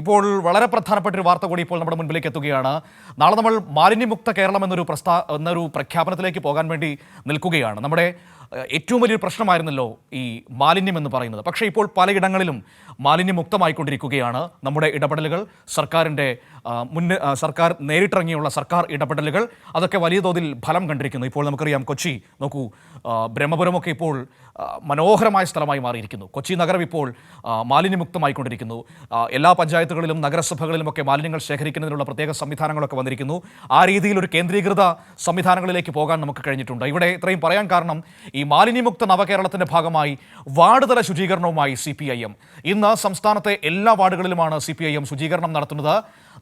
ഇപ്പോൾ വളരെ പ്രധാനപ്പെട്ട ഒരു വാർത്ത കൂടി ഇപ്പോൾ നമ്മുടെ മുൻപിലേക്ക് എത്തുകയാണ്. നാളെ നമ്മൾ മാലിന്യമുക്ത കേരളം എന്നൊരു പ്രഖ്യാപനത്തിലേക്ക് പോകാൻ വേണ്ടി നിൽക്കുകയാണ്. നമ്മുടെ ഏറ്റവും വലിയൊരു പ്രശ്നമായിരുന്നല്ലോ ഈ മാലിന്യം എന്ന് പറയുന്നത്. പക്ഷേ ഇപ്പോൾ പലയിടങ്ങളിലും മാലിന്യമുക്തമായിക്കൊണ്ടിരിക്കുകയാണ്. നമ്മുടെ ഇടപെടലുകൾ, സർക്കാർ നേരിട്ടിറങ്ങിയുള്ള സർക്കാർ ഇടപെടലുകൾ അതൊക്കെ വലിയ തോതിൽ ഫലം കണ്ടിരിക്കുന്നു. ഇപ്പോൾ നമുക്കറിയാം, കൊച്ചി നോക്കൂ, ബ്രഹ്മപുരമൊക്കെ ഇപ്പോൾ മനോഹരമായ സ്ഥലമായി മാറിയിരിക്കുന്നു. കൊച്ചി നഗരം ഇപ്പോൾ മാലിന്യമുക്തമായിക്കൊണ്ടിരിക്കുന്നു. എല്ലാ പഞ്ചായത്തുകളിലും നഗരസഭകളിലുമൊക്കെ മാലിന്യങ്ങൾ ശേഖരിക്കുന്നതിനുള്ള പ്രത്യേക സംവിധാനങ്ങളൊക്കെ വന്നിരിക്കുന്നു. ആ രീതിയിൽ ഒരു കേന്ദ്രീകൃത സംവിധാനങ്ങളിലേക്ക് പോകാൻ നമുക്ക് കഴിഞ്ഞിട്ടുണ്ട്. ഇവിടെ ഇത്രയും പറയാൻ കാരണം, ഈ മാലിന്യമുക്ത നവകേരളത്തിൻ്റെ ഭാഗമായി വാർഡ് തല ശുചീകരണവുമായി CPIM ഇന്ന് സംസ്ഥാനത്തെ എല്ലാ വാർഡുകളിലുമാണ് CPIM ശുചീകരണം നടത്തുന്നത്.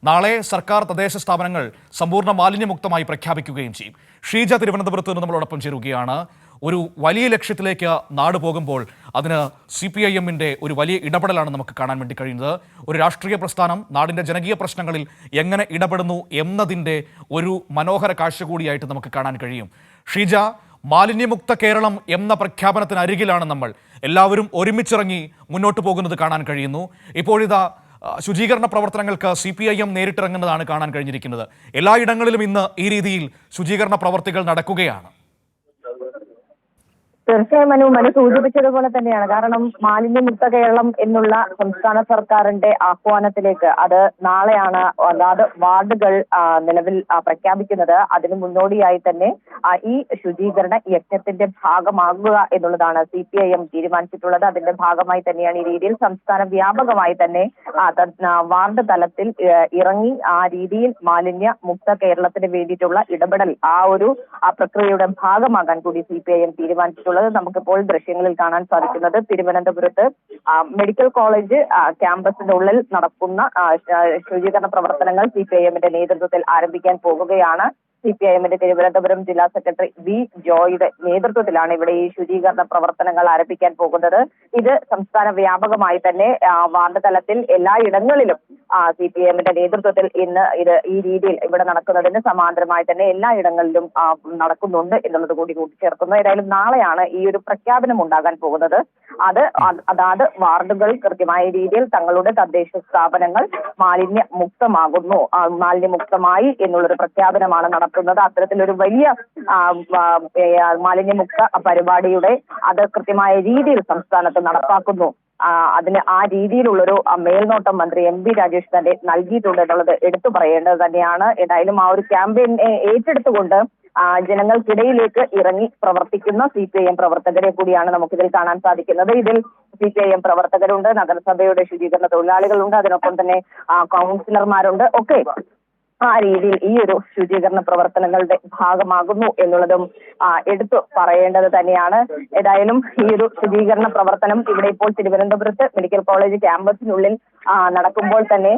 നാളെ സർക്കാർ തദ്ദേശ സ്ഥാപനങ്ങൾ സമ്പൂർണ്ണ മാലിന്യമുക്തമായി പ്രഖ്യാപിക്കുകയും ചെയ്യും. ഷീജ തിരുവനന്തപുരത്ത് നിന്ന് നമ്മളോടൊപ്പം ചേരുകയാണ്. ഒരു വലിയ ലക്ഷ്യത്തിലേക്ക് നാട് പോകുമ്പോൾ അതിന് CPIMൻ്റെ ഒരു വലിയ ഇടപെടലാണ് നമുക്ക് കാണാൻ വേണ്ടി കഴിയുന്നത്. ഒരു രാഷ്ട്രീയ പ്രസ്ഥാനം നാടിൻ്റെ ജനകീയ പ്രശ്നങ്ങളിൽ എങ്ങനെ ഇടപെടുന്നു എന്നതിൻ്റെ ഒരു മനോഹര കാഴ്ച കൂടിയായിട്ട് നമുക്ക് കാണാൻ കഴിയും. ഷീജ, മാലിന്യമുക്ത കേരളം എന്ന പ്രഖ്യാപനത്തിനരികിലാണ് നമ്മൾ എല്ലാവരും ഒരുമിച്ചിറങ്ങി മുന്നോട്ട് പോകുന്നത് കാണാൻ കഴിയുന്നു. ഇപ്പോഴിതാ ശുചീകരണ പ്രവർത്തനങ്ങൾക്ക് CPIM നേരിട്ടിറങ്ങുന്നതാണ് കാണാൻ കഴിഞ്ഞിരിക്കുന്നത്. എല്ലായിടങ്ങളിലും ഇന്ന് ഈ രീതിയിൽ ശുചീകരണ പ്രവർത്തികൾ നടക്കുകയാണ്. തീർച്ചയായും മനു സൂചിപ്പിച്ചതുപോലെ തന്നെയാണ്. കാരണം മാലിന്യമുക്ത കേരളം എന്നുള്ള സംസ്ഥാന സർക്കാരിന്റെ ആഹ്വാനത്തിലേക്ക് അത് നാളെയാണ് അതാത് വാർഡുകൾ നിലവിൽ പ്രഖ്യാപിക്കുന്നത്. അതിന് മുന്നോടിയായി തന്നെ ഈ ശുചീകരണ യജ്ഞത്തിന്റെ ഭാഗമാകുക എന്നുള്ളതാണ് CPIM തീരുമാനിച്ചിട്ടുള്ളത്. അതിന്റെ ഭാഗമായി തന്നെയാണ് ഈ രീതിയിൽ സംസ്ഥാന വ്യാപകമായി തന്നെ വാർഡ് തലത്തിൽ ഇറങ്ങി ആ രീതിയിൽ മാലിന്യ മുക്ത കേരളത്തിന് വേണ്ടിയിട്ടുള്ള ഇടപെടൽ ആ ഒരു പ്രക്രിയയുടെ ഭാഗമാകാൻ കൂടി CPIM തീരുമാനിച്ചിട്ടുള്ളത്. നമുക്കിപ്പോൾ ദൃശ്യങ്ങളിൽ കാണാൻ സാധിക്കുന്നത് തിരുവനന്തപുരത്ത് മെഡിക്കൽ കോളേജ് ക്യാമ്പസിന്റെ ഉള്ളിൽ നടക്കുന്ന ശുചീകരണ പ്രവർത്തനങ്ങൾ CPIMന്റെ നേതൃത്വത്തിൽ ആരംഭിക്കാൻ പോകുകയാണ്. CPIMന്റെ തിരുവനന്തപുരം ജില്ലാ സെക്രട്ടറി V. ജോയുടെ നേതൃത്വത്തിലാണ് ഇവിടെ ഈ ശുചീകരണ പ്രവർത്തനങ്ങൾ ആരംഭിക്കാൻ പോകുന്നത്. ഇത് സംസ്ഥാന വ്യാപകമായി തന്നെ വാർഡ് തലത്തിൽ എല്ലായിടങ്ങളിലും CPIMന്റെ നേതൃത്വത്തിൽ ഇന്ന് ഈ രീതിയിൽ ഇവിടെ നടക്കുന്നതിന് സമാന്തരമായി തന്നെ എല്ലായിടങ്ങളിലും നടക്കുന്നുണ്ട് എന്നുള്ളത് കൂടി കൂട്ടിച്ചേർക്കുന്നു. ഏതായാലും നാളെയാണ് ഈ ഒരു പ്രഖ്യാപനം ഉണ്ടാകാൻ പോകുന്നത്. അതാത് വാർഡുകൾ കൃത്യമായ രീതിയിൽ തങ്ങളുടെ തദ്ദേശ സ്ഥാപനങ്ങൾ മാലിന്യമുക്തമാകുന്നു, മാലിന്യമുക്തമായി എന്നുള്ളൊരു പ്രഖ്യാപനമാണ് നടത്തുന്നത്. അത്തരത്തിലൊരു വലിയ മാലിന്യമുക്ത പരിപാടിയുടെ അത് കൃത്യമായ രീതിയിൽ സംസ്ഥാനത്ത് നടപ്പാക്കുന്നു. അതിന് ആ രീതിയിലുള്ളൊരു മേൽനോട്ടം മന്ത്രി MB രാജേഷ് തന്നെ നൽകിയിട്ടുണ്ട് എന്നുള്ളത് എടുത്തു പറയേണ്ടത് തന്നെയാണ്. ഏതായാലും ആ ഒരു ക്യാമ്പയിൻ ഏറ്റെടുത്തുകൊണ്ട് ജനങ്ങൾക്കിടയിലേക്ക് ഇറങ്ങി പ്രവർത്തിക്കുന്ന CPIM പ്രവർത്തകരെ കൂടിയാണ് നമുക്കിതിൽ കാണാൻ സാധിക്കുന്നത്. ഇതിൽ CPIM പ്രവർത്തകരുണ്ട്, നഗരസഭയുടെ ശുചീകരണ തൊഴിലാളികളുണ്ട്, അതിനൊപ്പം തന്നെ കൗൺസിലർമാരുണ്ട്. ഒക്കെ ആ രീതിയിൽ ഈ ഒരു ശുചീകരണ പ്രവർത്തനങ്ങളുടെ ഭാഗമാകുന്നു എന്നുള്ളതും എടുത്തു പറയേണ്ടത് തന്നെയാണ്. ഏതായാലും ഈ ഒരു ശുചീകരണ പ്രവർത്തനം ഇവിടെ ഇപ്പോൾ തിരുവനന്തപുരത്ത് മെഡിക്കൽ കോളേജ് ക്യാമ്പസിനുള്ളിൽ നടക്കുമ്പോൾ തന്നെ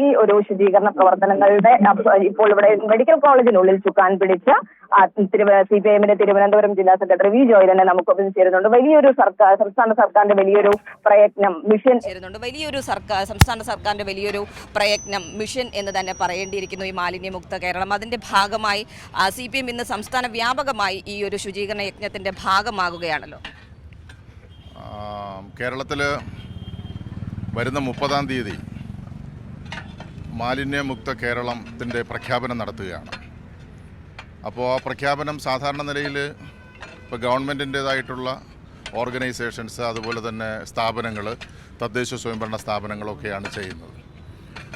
ഈ ഒരു ശുചീകരണ പ്രവർത്തനങ്ങളുടെ ഇപ്പോൾ ഇവിടെ മെഡിക്കൽ കോളേജിനുള്ളിൽ ചുക്കാൻ പിടിച്ച CPIMന്റെ തിരുവനന്തപുരം ജില്ലാ സെക്രട്ടറി V. ജോയ് തന്നെ നമുക്കൊപ്പം ചേരുന്നുണ്ട്. വലിയൊരു സംസ്ഥാന സർക്കാരിന്റെ വലിയൊരു പ്രയത്നം മിഷൻ സംസ്ഥാന സർക്കാരിന്റെ വലിയൊരു പ്രയത്നം മിഷൻ എന്ന് തന്നെ പറയേണ്ടിയിരിക്കുന്നു ഈ മാലിന്യമുക്ത കേരളം. അതിന്റെ ഭാഗമായി CPIM ഇന്ന് സംസ്ഥാന വ്യാപകമായി ഈ ഒരു ശുചീകരണ യജ്ഞത്തിന്റെ ഭാഗമാകുകയാണല്ലോ. കേരളത്തിൽ വരുന്ന 30-ാം തീയതി മാലിന്യമുക്ത കേരളത്തിൻ്റെ പ്രഖ്യാപനം നടത്തുകയാണ്. അപ്പോൾ ആ പ്രഖ്യാപനം സാധാരണ നിലയിൽ ഇപ്പോൾ ഗവൺമെൻറ്റിൻ്റേതായിട്ടുള്ള ഓർഗനൈസേഷൻസ്, അതുപോലെ തന്നെ സ്ഥാപനങ്ങൾ, തദ്ദേശ സ്വയംഭരണ സ്ഥാപനങ്ങളൊക്കെയാണ് ചെയ്യുന്നത്.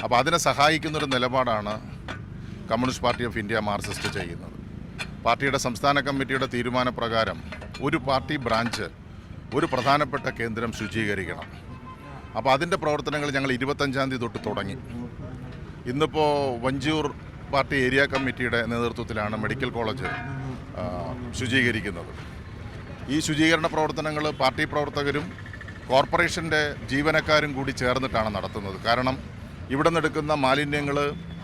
അപ്പോൾ അതിനെ സഹായിക്കുന്നൊരു നിലപാടാണ് communist party of India Marxist ചെയ്യുന്നത്. പാർട്ടിയുടെ സംസ്ഥാന കമ്മിറ്റിയുടെ തീരുമാനപ്രകാരം ഒരു പാർട്ടി ബ്രാഞ്ച് ഒരു പ്രധാനപ്പെട്ട കേന്ദ്രം ശുചീകരിക്കണം. അപ്പോൾ അതിൻ്റെ പ്രവർത്തനങ്ങൾ ഞങ്ങൾ 25-ാം തീയതി തൊട്ട് തുടങ്ങി. ഇന്നിപ്പോൾ വഞ്ചൂർ പാർട്ടി ഏരിയ കമ്മിറ്റിയുടെ നേതൃത്വത്തിലാണ് മെഡിക്കൽ കോളേജ് ശുചീകരിക്കുന്നത്. ഈ ശുചീകരണ പ്രവർത്തനങ്ങൾ പാർട്ടി പ്രവർത്തകരും കോർപ്പറേഷൻ്റെ ജീവനക്കാരും കൂടി ചേർന്നിട്ടാണ് നടത്തുന്നത്. കാരണം ഇവിടെ നിന്നെടുക്കുന്ന മാലിന്യങ്ങൾ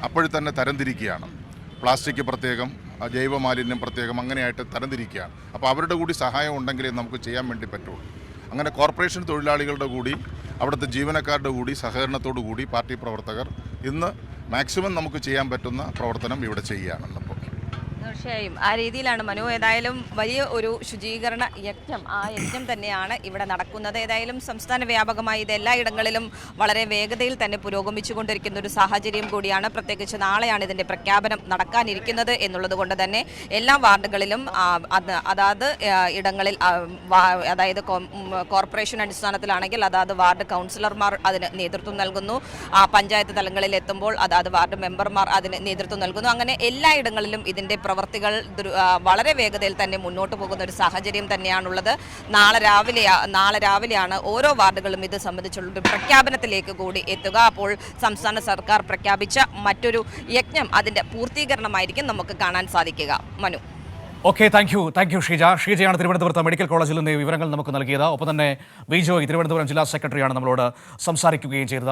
അപ്പോഴും തന്നെ തരംതിരിക്കുകയാണ്. പ്ലാസ്റ്റിക് പ്രത്യേകം, ജൈവ മാലിന്യം പ്രത്യേകം, അങ്ങനെയായിട്ട് തരംതിരിക്കുകയാണ്. അപ്പോൾ അവരുടെ കൂടി സഹായം ഉണ്ടെങ്കിലേ നമുക്ക് ചെയ്യാൻ വേണ്ടി പറ്റുള്ളൂ. അങ്ങനെ കോർപ്പറേഷൻ തൊഴിലാളികളുടെ കൂടി അവിടുത്തെ ജീവനക്കാരുടെ കൂടി സഹകരണത്തോടു കൂടി പാർട്ടി പ്രവർത്തകർ ഇന്ന് മാക്സിമം നമുക്ക് ചെയ്യാൻ പറ്റുന്ന പ്രവർത്തനം ഇവിടെ ചെയ്യുകയാണെന്നപ്പോൾ തീർച്ചയായും ആ രീതിയിലാണ് മനു. ഏതായാലും വലിയ ഒരു ശുചീകരണ യജ്ഞം, ആ യജ്ഞം തന്നെയാണ് ഇവിടെ നടക്കുന്നത്. ഏതായാലും സംസ്ഥാന വ്യാപകമായി ഇത് എല്ലായിടങ്ങളിലും വളരെ വേഗതയിൽ തന്നെ പുരോഗമിച്ചുകൊണ്ടിരിക്കുന്ന ഒരു സാഹചര്യം കൂടിയാണ്. പ്രത്യേകിച്ച് നാളെയാണ് ഇതിൻ്റെ പ്രഖ്യാപനം നടക്കാനിരിക്കുന്നത് എന്നുള്ളത് കൊണ്ട് തന്നെ എല്ലാ വാർഡുകളിലും അതാത് ഇടങ്ങളിൽ അതായത് കോർപ്പറേഷൻ അടിസ്ഥാനത്തിലാണെങ്കിൽ അതാത് വാർഡ് കൗൺസിലർമാർ അതിന് നേതൃത്വം നൽകുന്നു. പഞ്ചായത്ത് തലങ്ങളിൽ എത്തുമ്പോൾ അതാത് വാർഡ് മെമ്പർമാർ അതിന് നേതൃത്വം നൽകുന്നു. അങ്ങനെ എല്ലായിടങ്ങളിലും ഇതിൻ്റെ പ്രവർത്തികൾ വളരെ വേഗതയിൽ തന്നെ മുന്നോട്ട് പോകുന്ന ഒരു സാഹചര്യം തന്നെയാണുള്ളത്. നാളെ രാവിലെയാണ് ഓരോ വാർഡുകളും ഇത് സംബന്ധിച്ചുള്ള പ്രഖ്യാപനത്തിലേക്ക് കൂടി എത്തുക. അപ്പോൾ സംസ്ഥാന സർക്കാർ പ്രഖ്യാപിച്ച മറ്റൊരു യജ്ഞം അതിൻ്റെ പൂർത്തീകരണമായിരിക്കും നമുക്ക് കാണാൻ സാധിക്കുക. മനു. ഓക്കെ, താങ്ക് യു ഷീജയാണ് തിരുവനന്തപുരത്ത് മെഡിക്കൽ കോളേജിൽ നിന്ന് വിവരങ്ങൾ നമുക്ക് നൽകിയത്. ഒപ്പം തന്നെ വിജോയ് തിരുവനന്തപുരം ജില്ലാ സെക്രട്ടറിയാണ് നമ്മളോട് സംസാരിക്കുകയും ചെയ്തത്.